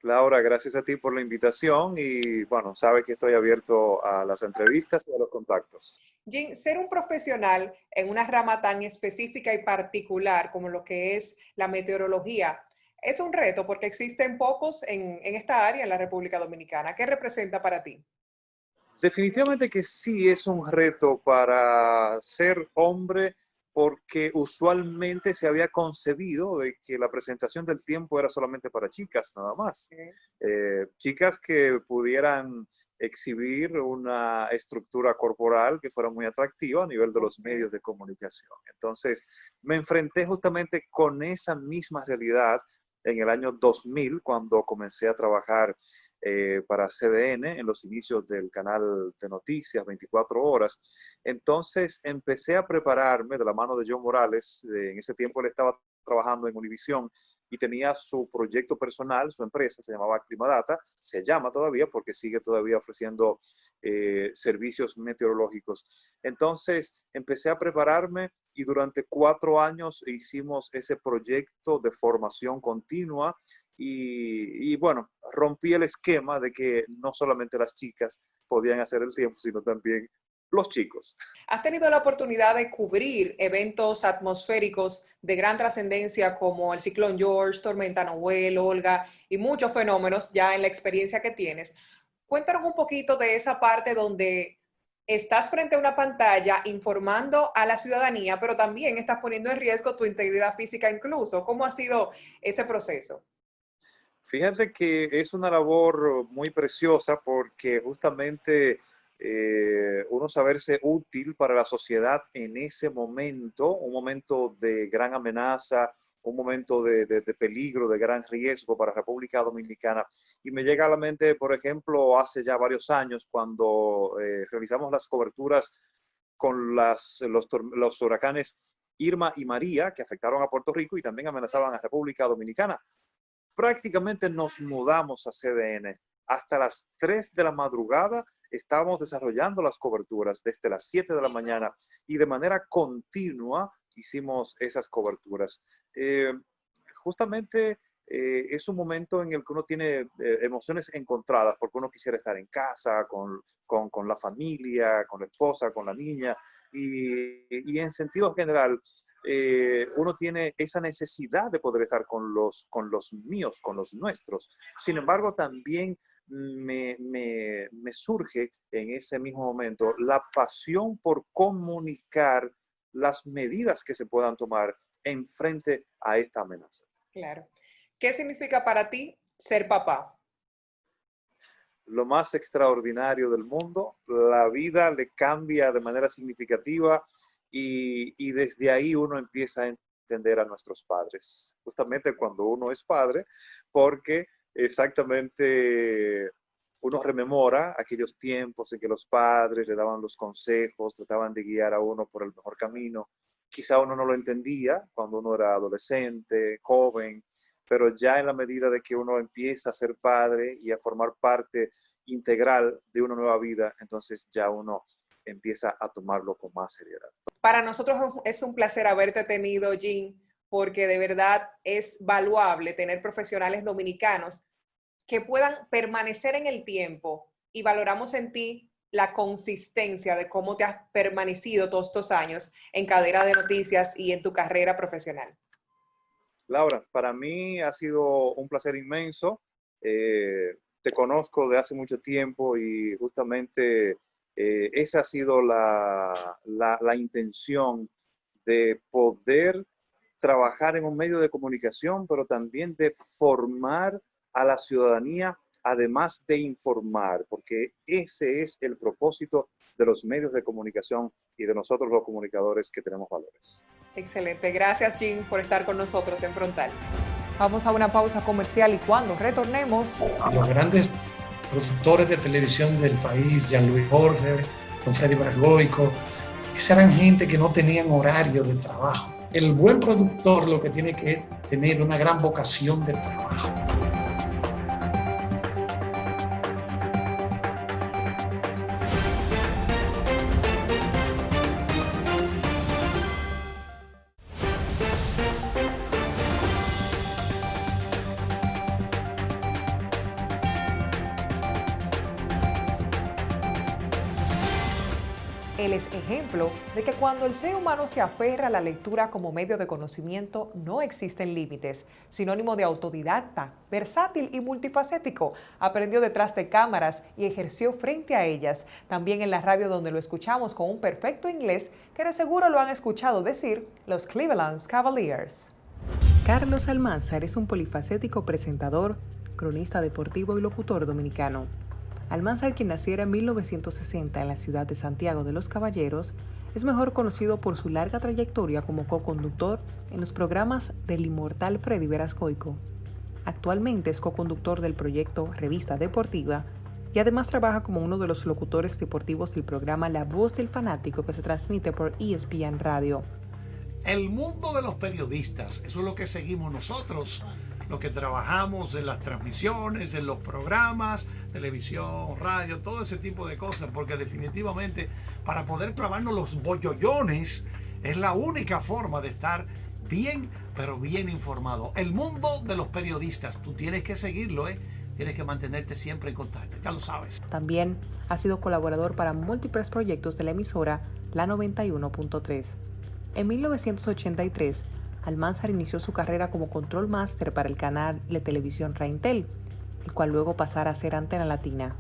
Laura, gracias a ti por la invitación y bueno, sabes que estoy abierto a las entrevistas y a los contactos. Jean, ser un profesional en una rama tan específica y particular como lo que es la meteorología es un reto porque existen pocos en esta área en la República Dominicana. ¿Qué representa para ti? Definitivamente que sí es un reto para ser hombre, porque usualmente se había concebido de que la presentación del tiempo era solamente para chicas, nada más. Chicas que pudieran exhibir una estructura corporal que fuera muy atractiva a nivel de los medios de comunicación. Entonces, me enfrenté justamente con esa misma realidad en el año 2000, cuando comencé a trabajar para CDN en los inicios del canal de noticias 24 horas. Entonces empecé a prepararme de la mano de John Morales. En ese tiempo él estaba trabajando en Univisión y tenía su proyecto personal, su empresa se llamaba Climadata, se llama todavía porque sigue todavía ofreciendo servicios meteorológicos. Entonces empecé a prepararme y durante 4 años hicimos ese proyecto de formación continua y bueno, rompí el esquema de que no solamente las chicas podían hacer el tiempo, sino también los chicos. ¿Has tenido la oportunidad de cubrir eventos atmosféricos de gran trascendencia como el ciclón George, tormenta Noel, Olga y muchos fenómenos ya en la experiencia que tienes? Cuéntanos un poquito de esa parte donde estás frente a una pantalla informando a la ciudadanía, pero también estás poniendo en riesgo tu integridad física incluso. ¿Cómo ha sido ese proceso? Fíjate que es una labor muy preciosa porque justamente uno saberse útil para la sociedad en ese momento, un momento de gran amenaza, un momento de peligro, de gran riesgo para República Dominicana. Y me llega a la mente, por ejemplo, hace ya varios años, cuando realizamos las coberturas con los huracanes Irma y María, que afectaron a Puerto Rico y también amenazaban a República Dominicana. Prácticamente nos mudamos a CDN. Hasta las 3 de la madrugada estábamos desarrollando las coberturas desde las 7 de la mañana y de manera continua hicimos esas coberturas. Justamente es un momento en el que uno tiene emociones encontradas porque uno quisiera estar en casa, con la familia, con la esposa, con la niña y en sentido general uno tiene esa necesidad de poder estar con los míos, con los nuestros. Sin embargo, también me surge en ese mismo momento la pasión por comunicar las medidas que se puedan tomar en frente a esta amenaza. Claro. ¿Qué significa para ti ser papá? Lo más extraordinario del mundo. La vida le cambia de manera significativa y desde ahí uno empieza a entender a nuestros padres. Justamente cuando uno es padre, porque exactamente uno rememora aquellos tiempos en que los padres le daban los consejos, trataban de guiar a uno por el mejor camino. Quizá uno no lo entendía cuando uno era adolescente, joven, pero ya en la medida de que uno empieza a ser padre y a formar parte integral de una nueva vida, entonces ya uno empieza a tomarlo con más seriedad. Para nosotros es un placer haberte tenido, Jean, porque de verdad es valuable tener profesionales dominicanos que puedan permanecer en el tiempo y valoramos en ti la consistencia de cómo te has permanecido todos estos años en Cadena de Noticias y en tu carrera profesional. Laura, para mí ha sido un placer inmenso. Te conozco de hace mucho tiempo y justamente esa ha sido la intención de poder trabajar en un medio de comunicación, pero también de formar a la ciudadanía, además de informar, porque ese es el propósito de los medios de comunicación y de nosotros los comunicadores que tenemos valores. Excelente. Gracias, Jean, por estar con nosotros en Frontal. Vamos a una pausa comercial y cuando retornemos... Los grandes productores de televisión del país, Jean-Louis Jorge, don Freddy Bargoico, esas eran gente que no tenían horario de trabajo. El buen productor lo que tiene que tener una gran vocación de trabajo. Él es ejemplo de que cuando el ser humano se aferra a la lectura como medio de conocimiento, no existen límites. Sinónimo de autodidacta, versátil y multifacético, aprendió detrás de cámaras y ejerció frente a ellas. También en la radio, donde lo escuchamos con un perfecto inglés que de seguro lo han escuchado decir los Cleveland Cavaliers. Carlos Almanzar es un polifacético presentador, cronista deportivo y locutor dominicano. Almanzar, quien naciera en 1960 en la ciudad de Santiago de los Caballeros, es mejor conocido por su larga trayectoria como co-conductor en los programas del inmortal Freddy Veras Goico. Actualmente es co-conductor del proyecto Revista Deportiva y además trabaja como uno de los locutores deportivos del programa La Voz del Fanático, que se transmite por ESPN Radio. El mundo de los periodistas, eso es lo que seguimos nosotros, lo que trabajamos en las transmisiones, en los programas, televisión, radio, todo ese tipo de cosas, porque definitivamente para poder clavarnos los bollollones es la única forma de estar bien, pero bien informado. El mundo de los periodistas, tú tienes que seguirlo, tienes que mantenerte siempre en contacto, ya lo sabes. También ha sido colaborador para múltiples proyectos de la emisora La 91.3. En 1983, Almanzar inició su carrera como control master para el canal de televisión Reintel, el cual luego pasará a ser Antena Latina.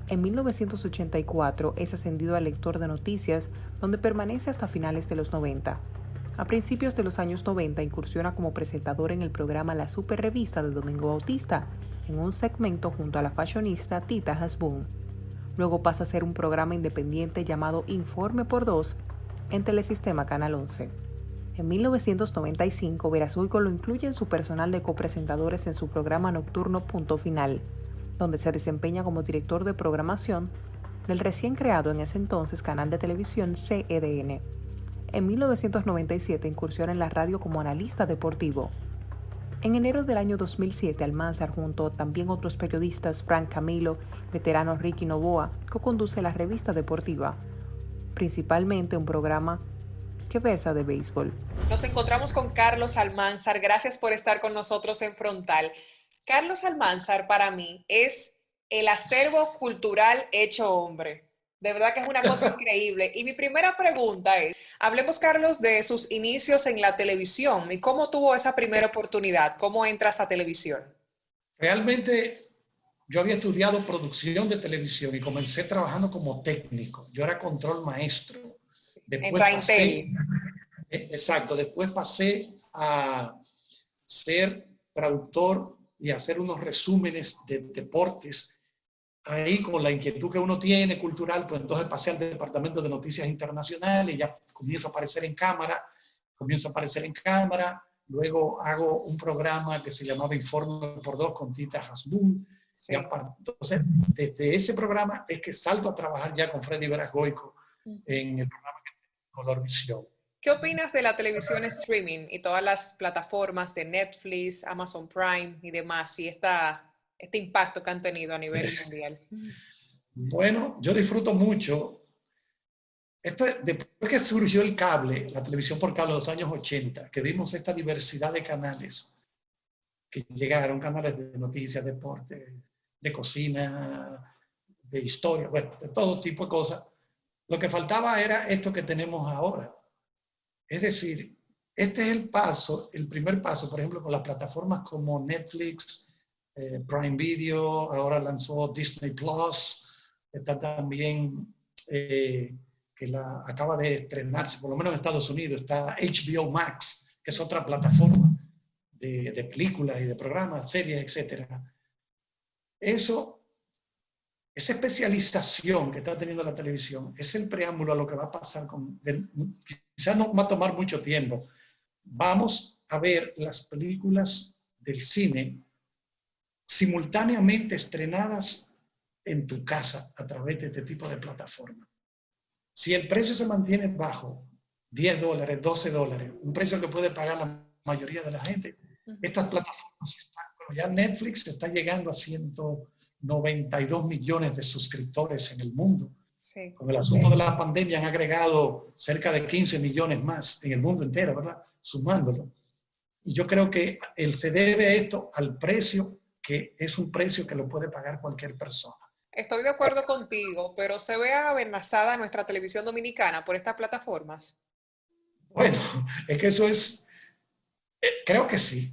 En 1984 es ascendido a lector de noticias, donde permanece hasta finales de los 90. A principios de los años 90 incursiona como presentador en el programa La Super Revista de Domingo Bautista, en un segmento junto a la fashionista Tita Hasbun. Luego pasa a ser un programa independiente llamado Informe por Dos en Telesistema Canal 11. En 1995, Veras Goico lo incluye en su personal de copresentadores en su programa nocturno Punto Final, donde se desempeña como director de programación del recién creado en ese entonces canal de televisión CEDN. En 1997 incursiona en la radio como analista deportivo. En enero del año 2007, Almanzar, junto a también otros periodistas, Frank Camilo, veterano Ricky Novoa, co-conduce la Revista Deportiva, principalmente un programa que versa de béisbol. Nos encontramos con Carlos Almanzar. Gracias por estar con nosotros en Frontal. Carlos Almanzar para mí es el acervo cultural hecho hombre. De verdad que es una cosa increíble. Y mi primera pregunta es, hablemos, Carlos, de sus inicios en la televisión y cómo tuvo esa primera oportunidad. ¿Cómo entras a televisión? Realmente yo había estudiado producción de televisión y comencé trabajando como técnico. Yo era control maestro. Después después pasé a ser traductor y hacer unos resúmenes de deportes. Ahí, con la inquietud que uno tiene cultural, pues entonces pasé al departamento de noticias internacionales y ya comienzo a aparecer en cámara. Luego hago un programa que se llamaba Informe por Dos con Tita Hasbun. Sí. Entonces, desde ese programa es que salto a trabajar ya con Freddy Veras Goico en el programa Color Visión. ¿Qué opinas de la televisión streaming y todas las plataformas de Netflix, Amazon Prime y demás, y este impacto que han tenido a nivel mundial? Bueno, yo disfruto mucho. Después que surgió el cable, la televisión por cable de los años 80, que vimos esta diversidad de canales que llegaron, canales de noticias, deporte, de cocina, de historia, bueno, de todo tipo de cosas. Lo que faltaba era esto que tenemos ahora. Es decir, este es el primer paso, por ejemplo, con las plataformas como Netflix, Prime Video, ahora lanzó Disney Plus, está también, que acaba de estrenarse, por lo menos en Estados Unidos, está HBO Max, que es otra plataforma de películas y de programas, series, etc. Esa especialización que está teniendo la televisión es el preámbulo a lo que va a pasar quizás no va a tomar mucho tiempo. Vamos a ver las películas del cine simultáneamente estrenadas en tu casa a través de este tipo de plataformas. Si el precio se mantiene bajo, $10, $12, un precio que puede pagar la mayoría de la gente, estas plataformas están, ya Netflix está llegando a 192 millones de suscriptores en el mundo. Sí. Con el asunto de la pandemia han agregado cerca de 15 millones más en el mundo entero, ¿verdad? Sumándolo. Y yo creo que se debe esto al precio, que es un precio que lo puede pagar cualquier persona. Estoy de acuerdo contigo, pero ¿se ve amenazada nuestra televisión dominicana por estas plataformas? Bueno, es que eso es, creo que sí,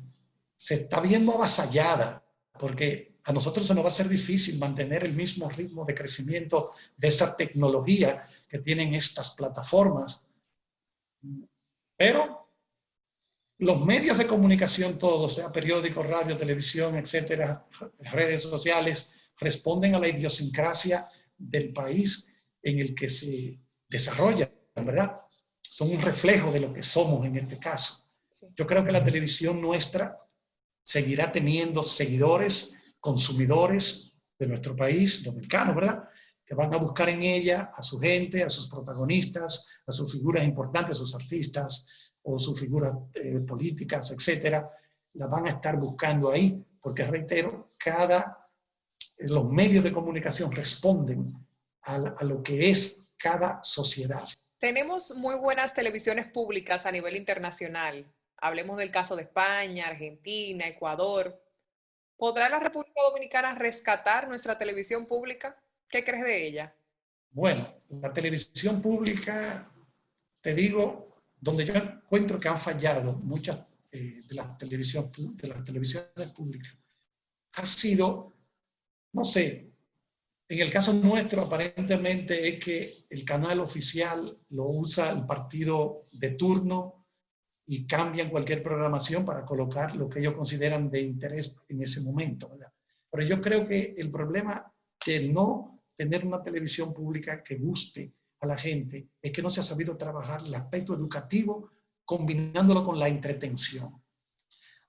se está viendo avasallada, porque a nosotros se nos va a ser difícil mantener el mismo ritmo de crecimiento de esa tecnología que tienen estas plataformas. Pero los medios de comunicación todos, sea periódicos, radio, televisión, etcétera, redes sociales, responden a la idiosincrasia del país en el que se desarrollan, ¿verdad? Son un reflejo de lo que somos en este caso. Yo creo que la televisión nuestra seguirá teniendo seguidores, consumidores de nuestro país, dominicanos, ¿verdad? Que van a buscar en ella a su gente, a sus protagonistas, a sus figuras importantes, a sus artistas o sus figuras políticas, etcétera. La van a estar buscando ahí, porque reitero, los medios de comunicación responden a lo que es cada sociedad. Tenemos muy buenas televisiones públicas a nivel internacional. Hablemos del caso de España, Argentina, Ecuador. ¿Podrá la República Dominicana rescatar nuestra televisión pública? ¿Qué crees de ella? Bueno, la televisión pública, te digo, donde yo encuentro que han fallado muchas de las televisiones públicas, ha sido, no sé, en el caso nuestro aparentemente es que el canal oficial lo usa el partido de turno y cambian cualquier programación para colocar lo que ellos consideran de interés en ese momento, ¿verdad? Pero yo creo que el problema de no tener una televisión pública que guste a la gente es que no se ha sabido trabajar el aspecto educativo combinándolo con la entretención.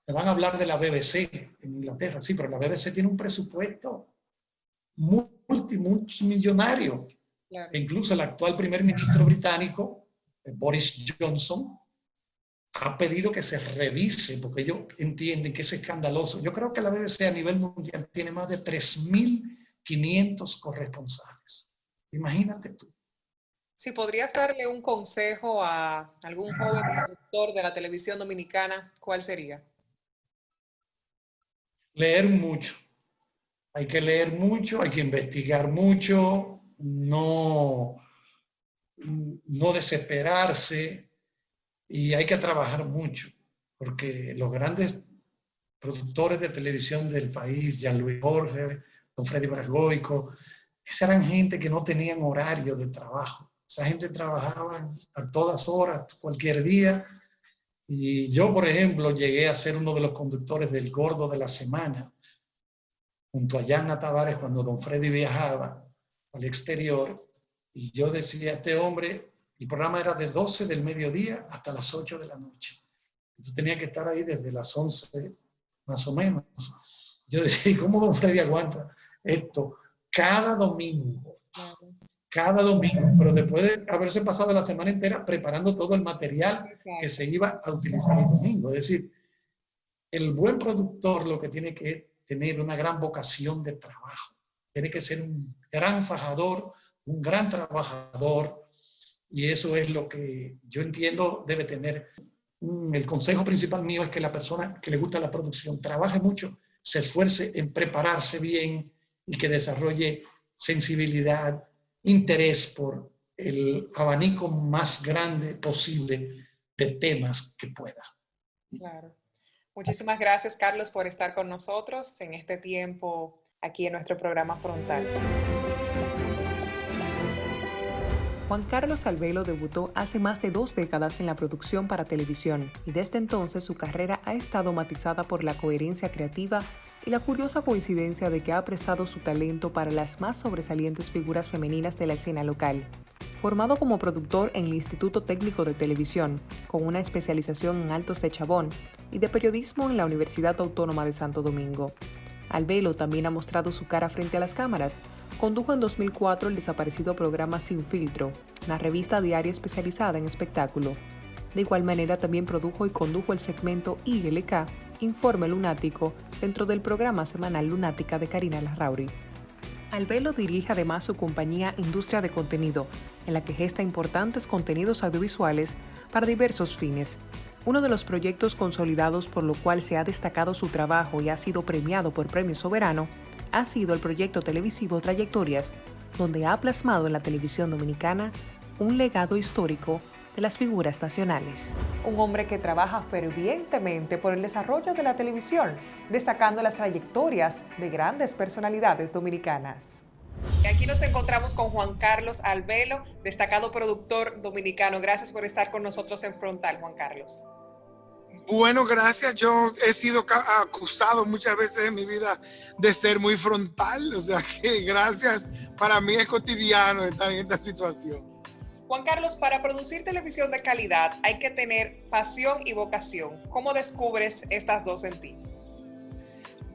Me van a hablar de la BBC en Inglaterra, sí, pero la BBC tiene un presupuesto multimillonario. Claro. E incluso el actual primer ministro británico, Boris Johnson, ha pedido que se revise, porque ellos entienden que es escandaloso. Yo creo que la BBC a nivel mundial tiene más de 3.500 corresponsales. Imagínate tú. Si podrías darle un consejo a algún joven productor de la televisión dominicana, ¿cuál sería? Leer mucho. Hay que leer mucho, hay que investigar mucho, no desesperarse y hay que trabajar mucho, porque los grandes productores de televisión del país, Jean-Louis Borges, don Freddy Brasgoico, esa eran gente que no tenían horario de trabajo. Esa gente trabajaba a todas horas, cualquier día. Y yo, por ejemplo, llegué a ser uno de los conductores del Gordo de la Semana, junto a Yanna Tavares, cuando don Freddy viajaba al exterior. Y yo decía a este hombre, el programa era de 12 del mediodía hasta las 8 de la noche. Yo tenía que estar ahí desde las 11, más o menos. Yo decía, ¿y cómo don Freddy aguanta esto? Cada domingo, pero después de haberse pasado la semana entera preparando todo el material que se iba a utilizar el domingo. Es decir, el buen productor lo que tiene que tener una gran vocación de trabajo. Tiene que ser un gran fajador, un gran trabajador, y eso es lo que yo entiendo debe tener. El consejo principal mío es que la persona que le gusta la producción trabaje mucho, se esfuerce en prepararse bien y que desarrolle sensibilidad, interés por el abanico más grande posible de temas que pueda. Claro. Muchísimas gracias, Carlos, por estar con nosotros en este tiempo aquí en nuestro programa Frontal. Juan Carlos Albelo debutó hace más de 2 décadas en la producción para televisión y desde entonces su carrera ha estado matizada por la coherencia creativa y la curiosa coincidencia de que ha prestado su talento para las más sobresalientes figuras femeninas de la escena local. Formado como productor en el Instituto Técnico de Televisión, con una especialización en Altos de Chabón y de periodismo en la Universidad Autónoma de Santo Domingo. Albelo también ha mostrado su cara frente a las cámaras. Condujo en 2004 el desaparecido programa Sin Filtro, una revista diaria especializada en espectáculo. De igual manera también produjo y condujo el segmento ILK, Informe Lunático, dentro del programa semanal Lunática de Karina Larrauri. Albelo dirige además su compañía Industria de Contenido, en la que gesta importantes contenidos audiovisuales para diversos fines. Uno de los proyectos consolidados por lo cual se ha destacado su trabajo y ha sido premiado por Premio Soberano ha sido el proyecto televisivo Trayectorias, donde ha plasmado en la televisión dominicana un legado histórico de las figuras nacionales. Un hombre que trabaja fervientemente por el desarrollo de la televisión, destacando las trayectorias de grandes personalidades dominicanas. Aquí nos encontramos con Juan Carlos Albelo, destacado productor dominicano. Gracias por estar con nosotros en Frontal, Juan Carlos. Bueno, gracias. Yo he sido acusado muchas veces en mi vida de ser muy frontal, o sea que gracias. Para mí es cotidiano estar en esta situación. Juan Carlos, para producir televisión de calidad hay que tener pasión y vocación. ¿Cómo descubres estas dos en ti?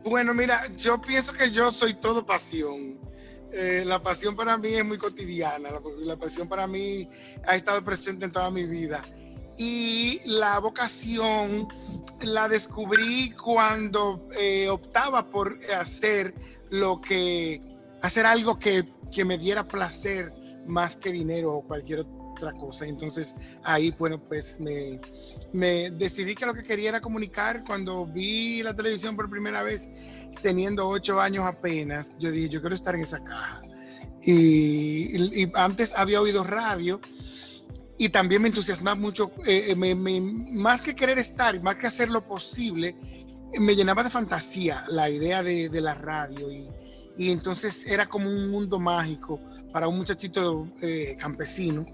Bueno, mira, yo pienso que yo soy todo pasión. La pasión para mí es muy cotidiana, la pasión para mí ha estado presente en toda mi vida. Y la vocación la descubrí cuando optaba por hacer algo que me diera placer más que dinero o cualquier otra cosa. Entonces ahí, bueno, pues me decidí que lo que quería era comunicar. Cuando vi la televisión por primera vez, teniendo 8 años apenas, yo dije, yo quiero estar en esa caja. Y antes había oído radio y también me entusiasmaba mucho, más que querer estar, más que hacer lo posible, me llenaba de fantasía la idea de la radio y entonces era como un mundo mágico para un muchachito campesino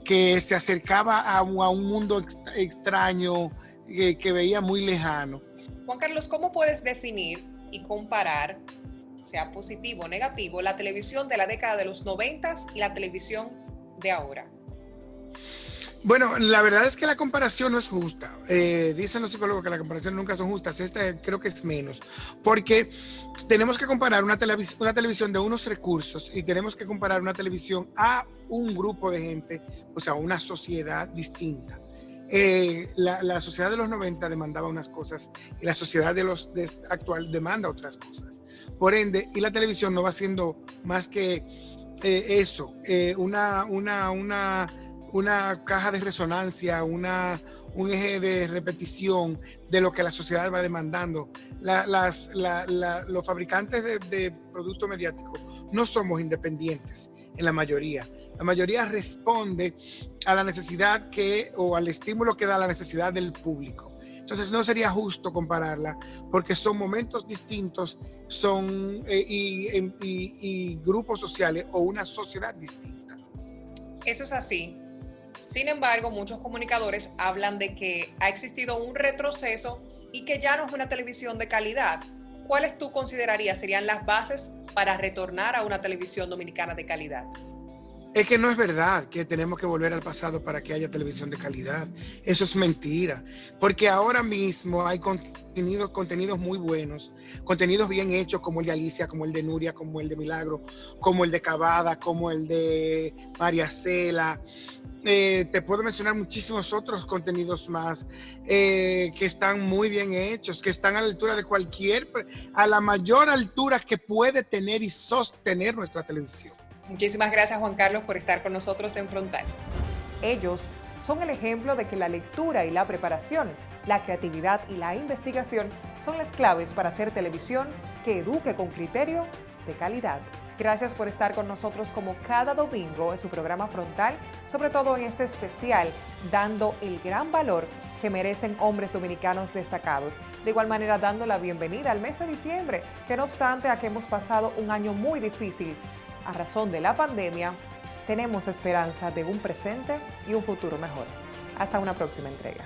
que se acercaba a un mundo extraño que veía muy lejano. Juan Carlos, ¿cómo puedes definir y comparar, sea positivo o negativo, la televisión de la década de los 90 y la televisión de ahora? Bueno, la verdad es que la comparación no es justa. Dicen los psicólogos que la comparación nunca son justas. Esta creo que es menos. Porque tenemos que comparar una televisión de unos recursos y tenemos que comparar una televisión a un grupo de gente, o sea, una sociedad distinta. La sociedad de los 90 demandaba unas cosas y la sociedad actual demanda otras cosas. Por ende, y la televisión no va siendo más que eso, una caja de resonancia, un eje de repetición de lo que la sociedad va demandando. Los fabricantes de productos mediáticos no somos independientes en la mayoría. La mayoría responde a la necesidad o al estímulo que da la necesidad del público. Entonces no sería justo compararla porque son momentos distintos, y grupos sociales o una sociedad distinta. Eso es así. Sin embargo, muchos comunicadores hablan de que ha existido un retroceso y que ya no es una televisión de calidad. ¿Cuáles tú considerarías serían las bases para retornar a una televisión dominicana de calidad? Es que no es verdad que tenemos que volver al pasado para que haya televisión de calidad. Eso es mentira. Porque ahora mismo hay contenidos muy buenos, contenidos bien hechos como el de Alicia, como el de Nuria, como el de Milagro, como el de Cavada, como el de María Cela. Te puedo mencionar muchísimos otros contenidos más que están muy bien hechos, que están a la altura de a la mayor altura que puede tener y sostener nuestra televisión. Muchísimas gracias, Juan Carlos, por estar con nosotros en Frontal. Ellos son el ejemplo de que la lectura y la preparación, la creatividad y la investigación son las claves para hacer televisión que eduque con criterio de calidad. Gracias por estar con nosotros como cada domingo en su programa Frontal, sobre todo en este especial, dando el gran valor que merecen hombres dominicanos destacados. De igual manera, dando la bienvenida al mes de diciembre, que no obstante a que hemos pasado un año muy difícil a razón de la pandemia, tenemos esperanza de un presente y un futuro mejor. Hasta una próxima entrega.